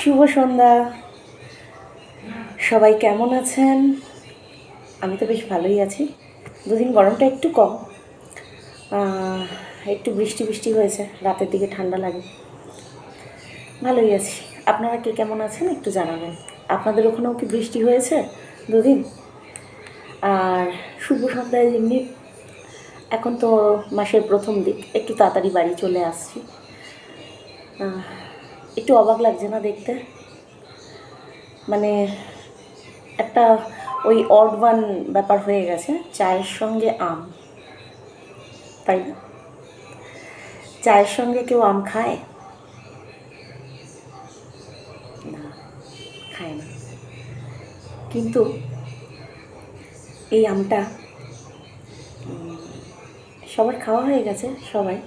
শুভ সন্ধ্যা। সবাই কেমন আছেন? আমি তো বেশ ভালোই আছি। দুদিন গরমটা একটু কম, একটু বৃষ্টি বৃষ্টি হয়েছে, রাতের দিকে ঠান্ডা লাগে, ভালোই আছি। আপনারা কে কেমন আছেন একটু জানাবেন। আপনাদের ওখানেও কি বৃষ্টি হয়েছে দুদিন? আর শুভ সন্ধ্যায় যেমনি, এখন তো মাসের প্রথম দিক, একটু তাড়াতাড়ি বাড়ি চলে আসছি। একটু অবাক লাগছে না দেখতে? মানে একটা ওই অড ওয়ান ব্যাপার হয়ে গেছে, চায়ের সঙ্গে আম, তাই না? চায়ের সঙ্গে কেউ আম খায়? না, খায় না। কিন্তু এই আমটা সবার খাওয়া হয়ে গেছে, সবাই।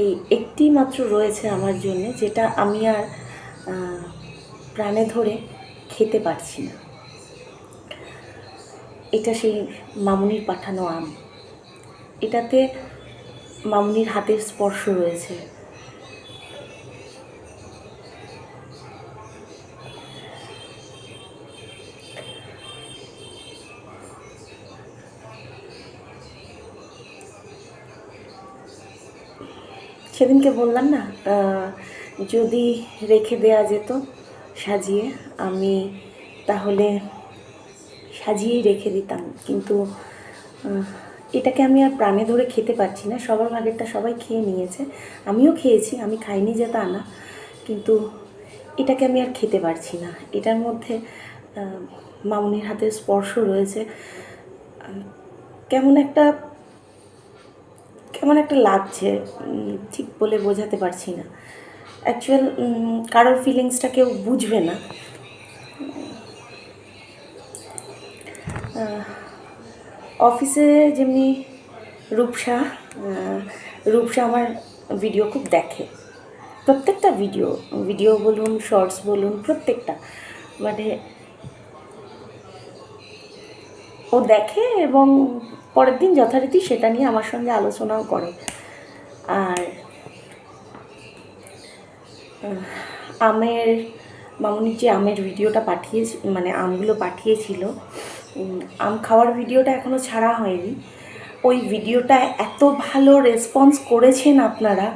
এই একটি মাত্র রয়েছে আমার জন্যে, যেটা আমি আর প্রাণে ধরে খেতে পারছি না। এটা সেই মামুনির পাঠানো আম। এটাতে মামুনির হাতের স্পর্শ রয়েছে। সেদিনকে বললাম না, যদি রেখে দেয়া যেত সাজিয়ে, আমি তাহলে সাজিয়েই রেখে দিতাম। কিন্তু এটাকে আমি আর প্রাণে ধরে খেতে পারছি না। সবার ভাগেরটা সবাই খেয়ে নিয়েছে, আমিও খেয়েছি, আমি খাইনি যে তা না, কিন্তু এটাকে আমি আর খেতে পারছি না। এটার মধ্যে মামুনির হাতের স্পর্শ রয়েছে। কেমন একটা লাগছে, ঠিক বলে বোঝাতে পারছি না। অ্যাকচুয়াল কারোর ফিলিংসটা কেউ বুঝবে না। অফিসে যেমনি রূপসা আমার ভিডিও খুব দেখে, প্রত্যেকটা ভিডিও বলুন, শর্টস বলুন, প্রত্যেকটা, মানে ও দেখে এবং পরের দিন যথারীতি সেটা নিয়ে আমার সঙ্গে আলোচনাও করে। আর মামুনির যে আমের ভিডিওটা পাঠিয়েছি, মানে আমগুলো পাঠিয়েছিল, আম খাওয়ার ভিডিওটা এখনও ছাড়া হয়নি। ওই ভিডিওটা এত ভালো রেসপন্স করেছেন আপনারা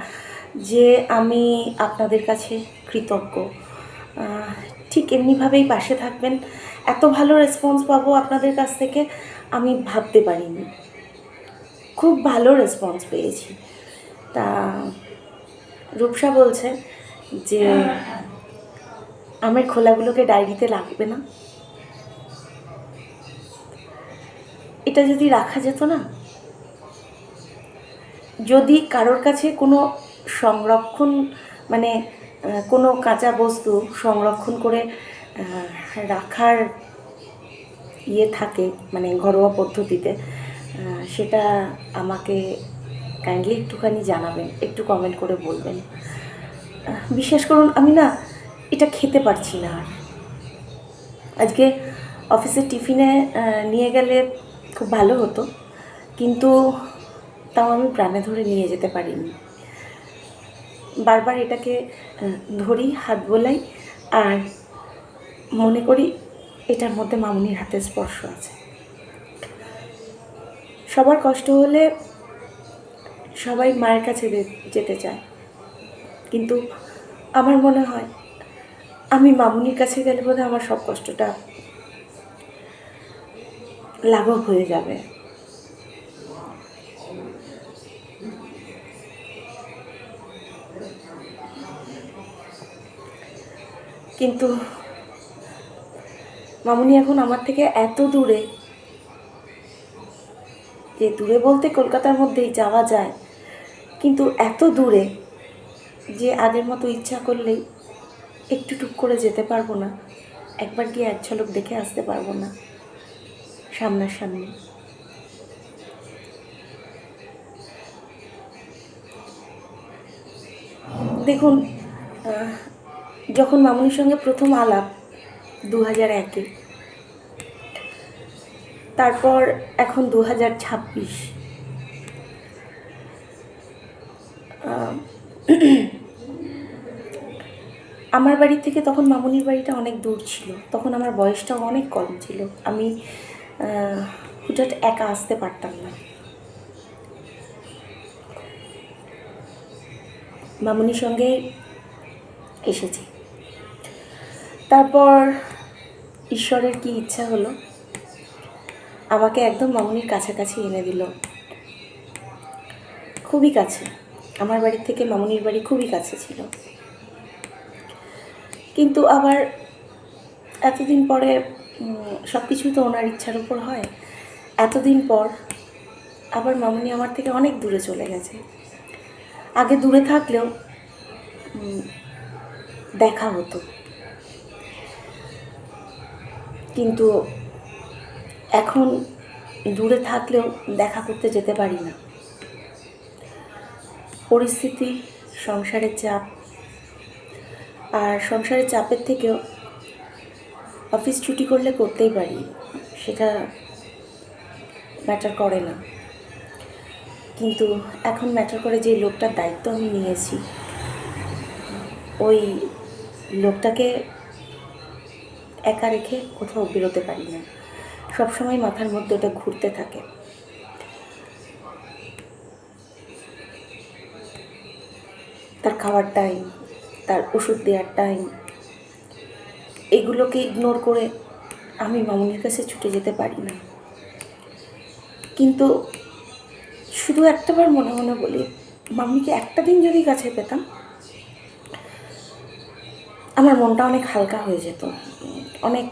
যে আমি আপনাদের কাছে কৃতজ্ঞ। ঠিক এমনিভাবেই পাশে থাকবেন। এত ভালো রেসপন্স পাবো আপনাদের কাছ থেকে আমি ভাবতে পারিনি। খুব ভালো রেসপন্স পেয়েছি। তা রূপসা বলছে যে আমের খোলাগুলোকে ডায়েরিতে লাগবে না, এটা যদি রাখা যেত না, যদি কারোর কাছে কোনো সংরক্ষণ, মানে কোনো কাঁচা বস্তু সংরক্ষণ করে রাখার থাকে, মানে ঘরোয়া পদ্ধতিতে, সেটা আমাকে কাইন্ডলি একটুখানি জানাবেন, একটু কমেন্ট করে বলবেন। বিশ্বাস করুন, আমি না এটা খেতে পারছি না আর। আজকে অফিসের টিফিনে নিয়ে গেলে খুব ভালো হতো, কিন্তু তাও আমি প্রাণে ধরে নিয়ে যেতে পারিনি। বারবার এটাকে ধরি, হাত বোলাই, আর মনে করি এটার মধ্যে মামুনির হাতের স্পর্শ আছে। সবার কষ্ট হলে সবাই মায়ের কাছে যেতে চায়, কিন্তু আমার মনে হয় আমি মামুনির কাছে গেলে বোধহয় আমার সব কষ্টটা লাঘব হয়ে যাবে। কিন্তু মামুনি এখন আমার থেকে এত দূরে, যে দূরে বলতে কলকাতার মধ্যেই যাওয়া যায়, কিন্তু এত দূরে যে আগের মতো ইচ্ছা করলেই একটু টুক করে যেতে পারবো না, একবার গিয়ে এক ঝলক দেখে আসতে পারবো না সামনাসামনি। দেখুন, যখন মামুনির সঙ্গে প্রথম আলাপ 2001-এ, তারপর এখন 2026, আমার বাড়ি থেকে তখন মামুনির বাড়িটা অনেক দূর ছিল, তখন আমার বয়সটাও অনেক কম ছিল, আমি হুটহাট একা আসতে পারতাম না। মামুনির সঙ্গে এসেছি। তারপর ঈশ্বরের কি ইচ্ছা হলো, আমাকে একদম মামুনির কাছাকাছি এনে দিল, খুবই কাছে। আমার বাড়ির থেকে মামুনির বাড়ি খুবই কাছে ছিল। কিন্তু আবার এতদিন পরে সব কিছুই তো ওনার ইচ্ছার উপর হয়। এতদিন পর আবার মামুনি আমার থেকে অনেক দূরে চলে গেছে। আগে দূরে থাকলেও দেখা হতো, কিন্তু এখন দূরে থাকলেও দেখা করতে যেতে পারি না। পরিস্থিতি, সংসারের চাপ, আর সংসারের চাপের থেকেও অফিস ছুটি করলে করতেই পারি, সেটা ম্যাটার করে না। কিন্তু এখন ম্যাটার করে যে লোকটার দায়িত্ব আমি নিয়েছি, ওই লোকটাকে একা রেখে কোথাও বেরোতে পারি না। সবসময় মাথার মধ্যে ওটা ঘুরতে থাকে। তার খাওয়ার টাইম, তার ওষুধ দেওয়ার টাইম, এগুলোকে ইগনোর করে আমি মামুনির কাছে ছুটে যেতে পারি না। কিন্তু শুধু একটাবার মনে মনে বলি, মামুনিকে একটা দিন যদি কাছে পেতাম, আমার মনটা অনেক হালকা হয়ে যেত, অনেক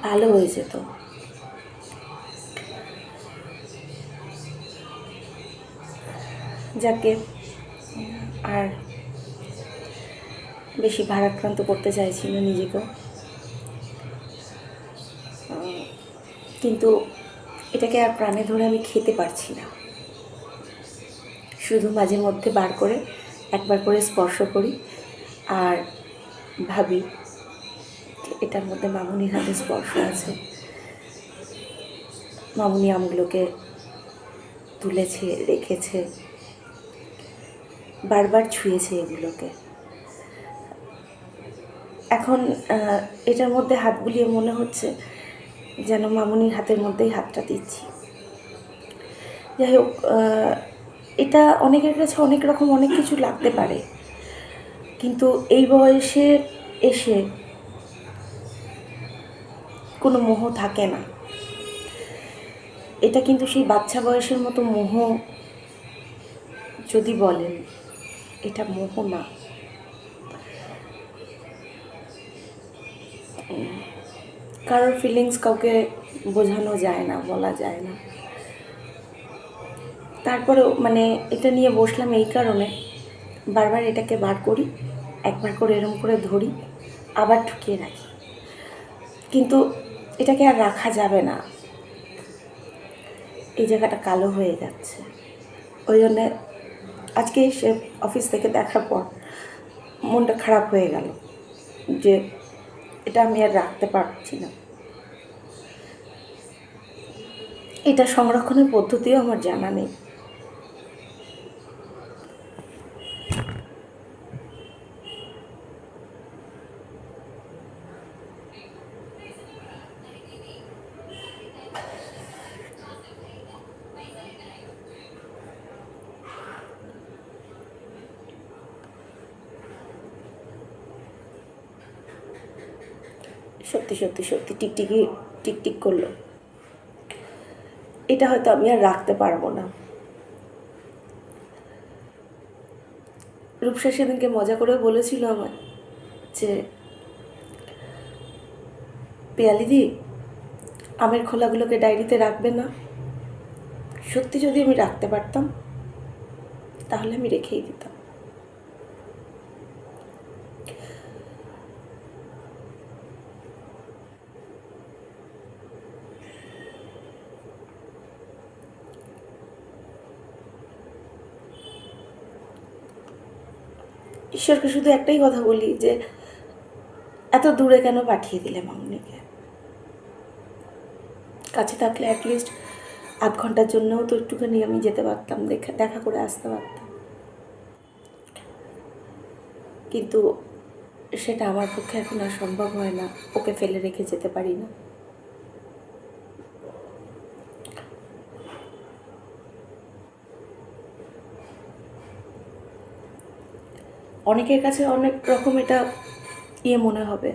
ভালো হয়ে যেত। যাকে আর বেশি ভারাক্রান্ত করতে চাইছি না নিজেকেও, কিন্তু এটাকে আর প্রাণে ধরে আমি খেতে পারছি না। শুধু মাঝে মধ্যে বার করে একবার করে স্পর্শ করি আর ভাবি এটার মধ্যে মামুনির হাতে স্পর্শ আছে, মামুনি আমগুলোকে তুলেছে, রেখেছে, বারবার ছুঁয়েছে এগুলোকে। এখন এটার মধ্যে হাত বুলিয়ে মনে হচ্ছে যেন মামুনির হাতের মধ্যেই হাতটা দিচ্ছি। যাই হোক, এটা অনেকের কাছে অনেক রকম অনেক কিছু লাগতে পারে, কিন্তু এই বয়সে এসে কোনো মোহ থাকে না। এটা কিন্তু সেই বাচ্চা বয়সের মতো মোহ যদি বলেন, এটা মোহ না। কারোর ফিলিংস কাউকে বোঝানো যায় না, বলা যায় না। তারপরেও মানে এটা নিয়ে বসলাম এই কারণে, বারবার এটাকে বার করি, একবার করে এরম করে ধরি, আবার ঢুকিয়ে রাখি, কিন্তু এটাকে আর রাখা যাবে না। এই জায়গাটা কালো হয়ে যাচ্ছে। ওই জন্যে আজকে সে অফিস থেকে দেখার পর মনটা খারাপ হয়ে গেল যে এটা আমি আর রাখতে পারছি না। এটা সংরক্ষণের পদ্ধতিও আমার জানা নেই। সত্যি সত্যি সত্যি টিকটিকি টিকটিক করলো। এটা হয়তো আমি আর রাখতে পারবো না। রূপসা সেদিনকে মজা করে বলেছিল আমায় যে, পিয়ালিদি আমের খোলাগুলোকে ডায়েরিতে রাখবে না। সত্যি যদি আমি রাখতে পারতাম তাহলে আমি রেখেই দিতাম। ঈশ্বরকে শুধু একটাই কথা বলি যে এত দূরে কেন পাঠিয়ে দিলে মামুনিকে। কাছে থাকলে অ্যাটলিস্ট আধ ঘন্টার জন্যও তো একটুখানি আমি যেতে পারতাম, দেখা করে আসতে পারতাম। কিন্তু সেটা আমার পক্ষে এখন আর সম্ভব হয় না, ওকে ফেলে রেখে যেতে পারি না। অনেকের কাছে অনেক রকম এটা মনে হবে,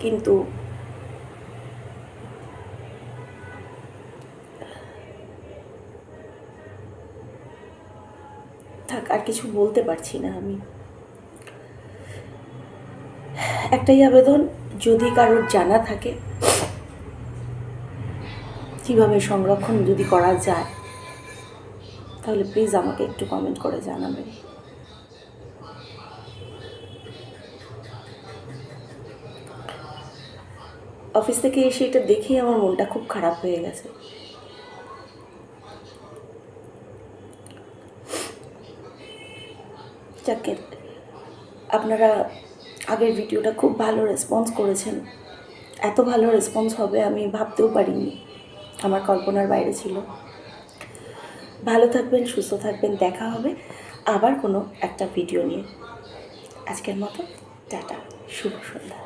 কিন্তু থাক, আর কিছু বলতে পারছি না আমি। একটাই আবেদন, যদি কারোর জানা থাকে কীভাবে সংরক্ষণ যদি করা যায়, তাহলে প্লিজ আমাকে একটু কমেন্ট করে জানাবেন। অফিস থেকে এসে এটা দেখেই আমার মনটা খুব খারাপ হয়ে গেছে। যাকে আপনারা আগের ভিডিওটা খুব ভালো রেসপন্স করেছেন, এত ভালো রেসপন্স হবে আমি ভাবতেও পারিনি, আমার কল্পনার বাইরে ছিল। ভালো থাকবেন, সুস্থ থাকবেন, দেখা হবে আবার কোনো একটা ভিডিও নিয়ে। আজকের মতো টাটা, শুভ সন্ধ্যা।